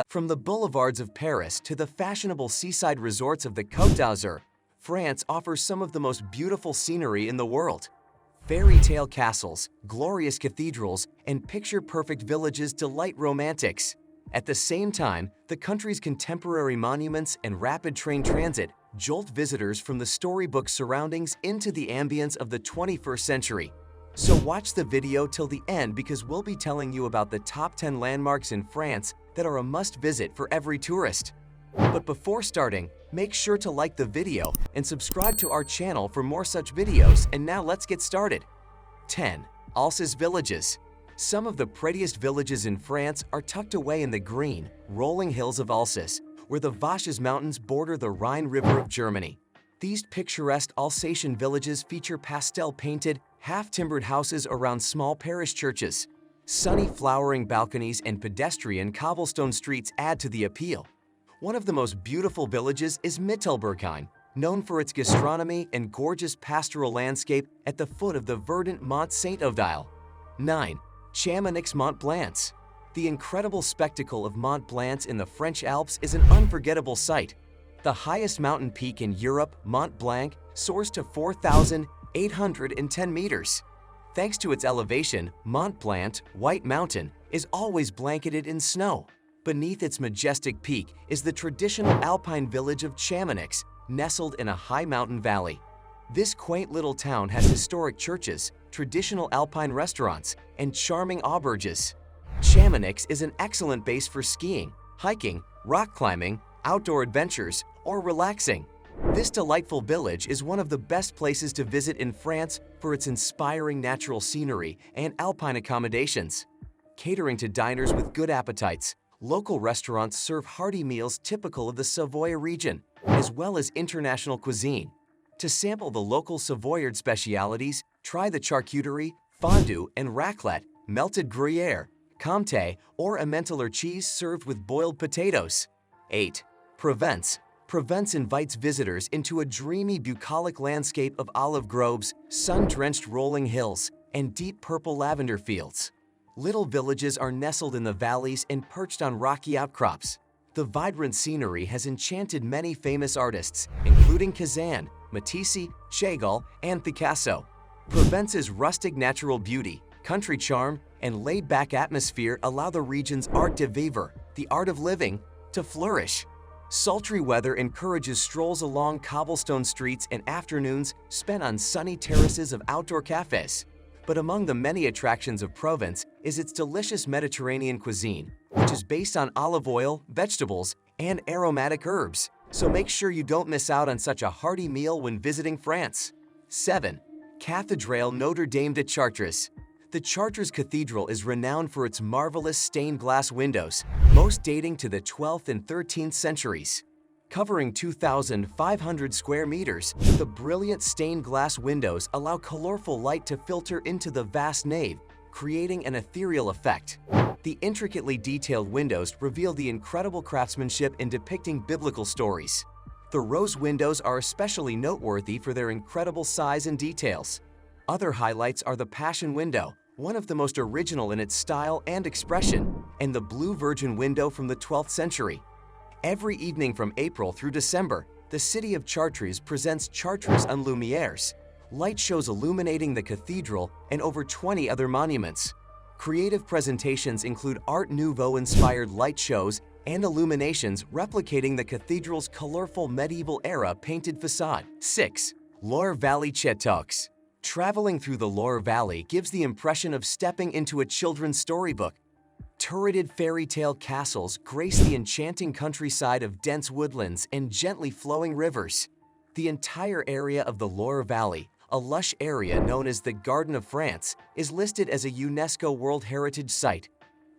From the boulevards of Paris to the fashionable seaside resorts of the Côte d'Azur, France offers some of the most beautiful scenery in the world. Fairy tale castles, glorious cathedrals, and picture-perfect villages delight romantics. At the same time, the country's contemporary monuments and rapid train transit jolt visitors from the storybook surroundings into the ambience of the 21st century. So watch the video till the end because we'll be telling you about the top 10 landmarks in France that are a must-visit for every tourist. But before starting, make sure to like the video and subscribe to our channel for more such videos, and now let's get started. 10. Alsace villages. Some of the prettiest villages in France are tucked away in the green, rolling hills of Alsace, where the Vosges Mountains border the Rhine River of Germany. These picturesque Alsatian villages feature pastel-painted, half-timbered houses around small parish churches. Sunny flowering balconies and pedestrian cobblestone streets add to the appeal. One of the most beautiful villages is Mittelbergheim, known for its gastronomy and gorgeous pastoral landscape at the foot of the verdant Mont Saint-Odile. 9. Chamonix Mont Blanc. The incredible spectacle of Mont Blanc in the French Alps is an unforgettable sight. The highest mountain peak in Europe, Mont Blanc, soars to 4,810 meters. Thanks to its elevation, Mont Blanc, White Mountain, is always blanketed in snow. Beneath its majestic peak is the traditional alpine village of Chamonix, nestled in a high mountain valley. This quaint little town has historic churches, traditional alpine restaurants, and charming auberges. Chamonix is an excellent base for skiing, hiking, rock climbing, outdoor adventures, or relaxing. This delightful village is one of the best places to visit in France for its inspiring natural scenery and alpine accommodations. Catering to diners with good appetites, local restaurants serve hearty meals typical of the Savoy region, as well as international cuisine. To sample the local Savoyard specialities, try the charcuterie, fondue, and raclette, melted Gruyere, Comté, or Emmentaler cheese served with boiled potatoes. 8. Provence. Provence invites visitors into a dreamy bucolic landscape of olive groves, sun-drenched rolling hills, and deep purple lavender fields. Little villages are nestled in the valleys and perched on rocky outcrops. The vibrant scenery has enchanted many famous artists, including Cézanne, Matisse, Chagall, and Picasso. Provence's rustic natural beauty, country charm, and laid-back atmosphere allow the region's art de vivre, the art of living, to flourish. Sultry weather encourages strolls along cobblestone streets and afternoons spent on sunny terraces of outdoor cafes. But among the many attractions of Provence is its delicious Mediterranean cuisine, which is based on olive oil, vegetables, and aromatic herbs. So make sure you don't miss out on such a hearty meal when visiting France. 7. Cathedral Notre Dame de Chartres. The Chartres Cathedral is renowned for its marvelous stained glass windows, most dating to the 12th and 13th centuries. Covering 2,500 square meters, the brilliant stained glass windows allow colorful light to filter into the vast nave, creating an ethereal effect. The intricately detailed windows reveal the incredible craftsmanship in depicting biblical stories. The rose windows are especially noteworthy for their incredible size and details. Other highlights are the Passion Window, one of the most original in its style and expression, and the Blue Virgin Window from the 12th century. Every evening from April through December, the city of Chartres presents Chartres en Lumières, light shows illuminating the cathedral and over 20 other monuments. Creative presentations include Art Nouveau-inspired light shows and illuminations replicating the cathedral's colorful medieval-era painted facade. 6. Loire Valley Chateaux. Traveling through the Loire Valley gives the impression of stepping into a children's storybook. Turreted fairy tale castles grace the enchanting countryside of dense woodlands and gently flowing rivers. The entire area of the Loire Valley, a lush area known as the Garden of France, is listed as a UNESCO World Heritage Site.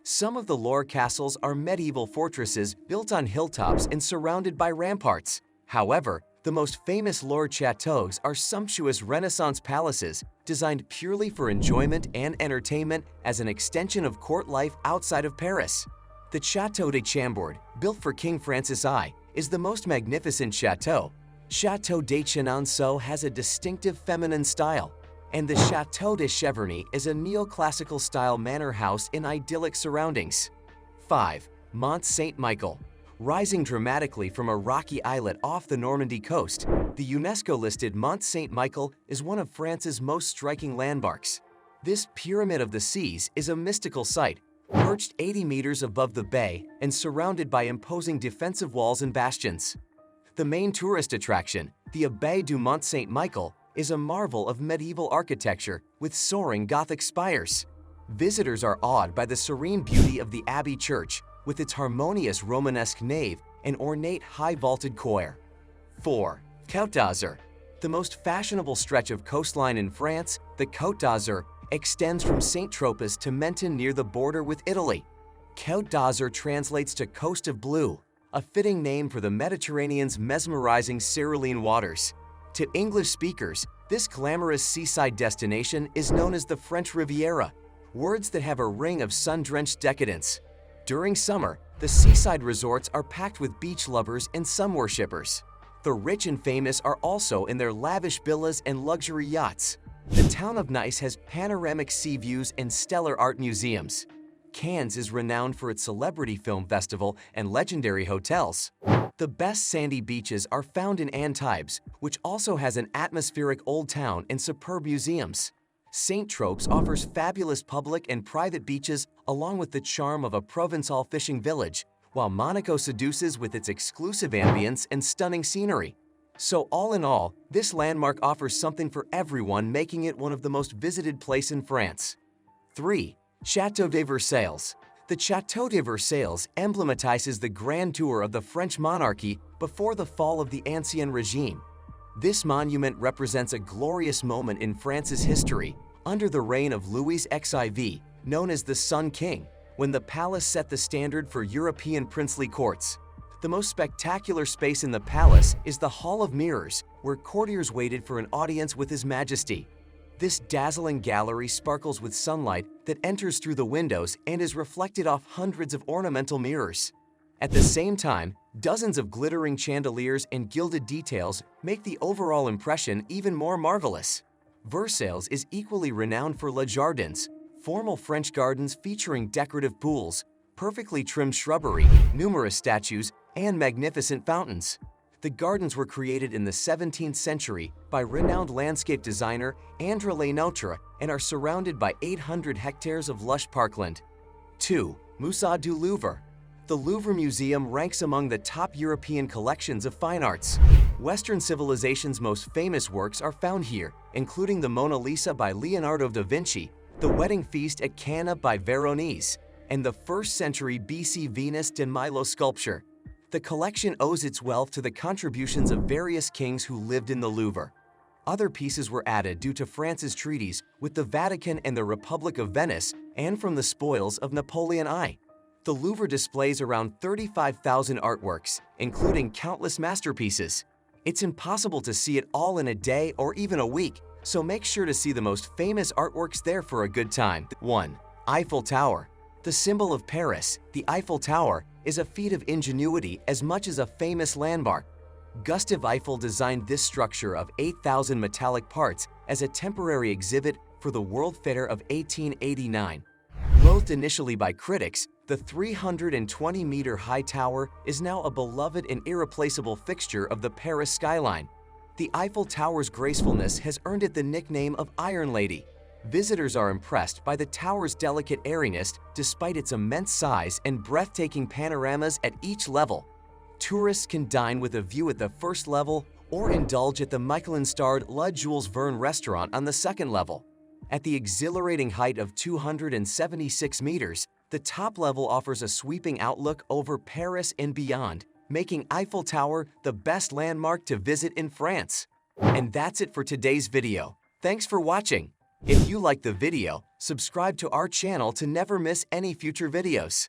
Some of the Loire castles are medieval fortresses built on hilltops and surrounded by ramparts. However, the most famous Loire chateaux are sumptuous Renaissance palaces designed purely for enjoyment and entertainment as an extension of court life outside of Paris. The Château de Chambord, built for King Francis I, is the most magnificent chateau. Château de Chenonceau has a distinctive feminine style, and the Château de Cheverny is a neoclassical-style manor house in idyllic surroundings. 5. Mont Saint-Michel. Rising dramatically from a rocky islet off the Normandy coast, the UNESCO-listed Mont Saint-Michel is one of France's most striking landmarks. This Pyramid of the Seas is a mystical sight, perched 80 meters above the bay and surrounded by imposing defensive walls and bastions. The main tourist attraction, the Abbaye du Mont Saint-Michel, is a marvel of medieval architecture with soaring Gothic spires. Visitors are awed by the serene beauty of the Abbey Church, with its harmonious Romanesque nave and ornate high-vaulted choir. 4. Côte d'Azur. The most fashionable stretch of coastline in France, the Côte d'Azur, extends from Saint-Tropez to Menton near the border with Italy. Côte d'Azur translates to Coast of Blue, a fitting name for the Mediterranean's mesmerizing cerulean waters. To English speakers, this glamorous seaside destination is known as the French Riviera, words that have a ring of sun-drenched decadence. During summer, the seaside resorts are packed with beach lovers and sun worshippers. The rich and famous are also in their lavish villas and luxury yachts. The town of Nice has panoramic sea views and stellar art museums. Cannes is renowned for its celebrity film festival and legendary hotels. The best sandy beaches are found in Antibes, which also has an atmospheric old town and superb museums. Saint-Tropez offers fabulous public and private beaches along with the charm of a Provençal fishing village, while Monaco seduces with its exclusive ambience and stunning scenery. So all in all, this landmark offers something for everyone, making it one of the most visited places in France. 3. Château de Versailles. The Château de Versailles emblematizes the grand tour of the French monarchy before the fall of the Ancien Regime. This monument represents a glorious moment in France's history under the reign of Louis XIV, known as the Sun King, when the palace set the standard for European princely courts. The most spectacular space in the palace is the Hall of Mirrors, where courtiers waited for an audience with His Majesty. This dazzling gallery sparkles with sunlight that enters through the windows and is reflected off hundreds of ornamental mirrors. At the same time, dozens of glittering chandeliers and gilded details make the overall impression even more marvelous. Versailles is equally renowned for Les Jardins, formal French gardens featuring decorative pools, perfectly trimmed shrubbery, numerous statues, and magnificent fountains. The gardens were created in the 17th century by renowned landscape designer André Le and are surrounded by 800 hectares of lush parkland. 2. Musée du Louvre. The Louvre Museum ranks among the top European collections of fine arts. Western civilization's most famous works are found here, including the Mona Lisa by Leonardo da Vinci, the Wedding Feast at Cana by Veronese, and the 1st century BC Venus de Milo sculpture. The collection owes its wealth to the contributions of various kings who lived in the Louvre. Other pieces were added due to France's treaties with the Vatican and the Republic of Venice and from the spoils of Napoleon I. The Louvre displays around 35,000 artworks, including countless masterpieces. It's impossible to see it all in a day or even a week, so make sure to see the most famous artworks there for a good time. 1. Eiffel Tower. The symbol of Paris, the Eiffel Tower, is a feat of ingenuity as much as a famous landmark. Gustave Eiffel designed this structure of 8,000 metallic parts as a temporary exhibit for the World Fair of 1889. Loathed initially by critics, the 320-meter-high tower is now a beloved and irreplaceable fixture of the Paris skyline. The Eiffel Tower's gracefulness has earned it the nickname of Iron Lady. Visitors are impressed by the tower's delicate airiness despite its immense size and breathtaking panoramas at each level. Tourists can dine with a view at the first level or indulge at the Michelin-starred La Jules Verne restaurant on the second level. At the exhilarating height of 276 meters, the top level offers a sweeping outlook over Paris and beyond, making Eiffel Tower the best landmark to visit in France. And that's it for today's video. Thanks for watching. If you liked the video, subscribe to our channel to never miss any future videos.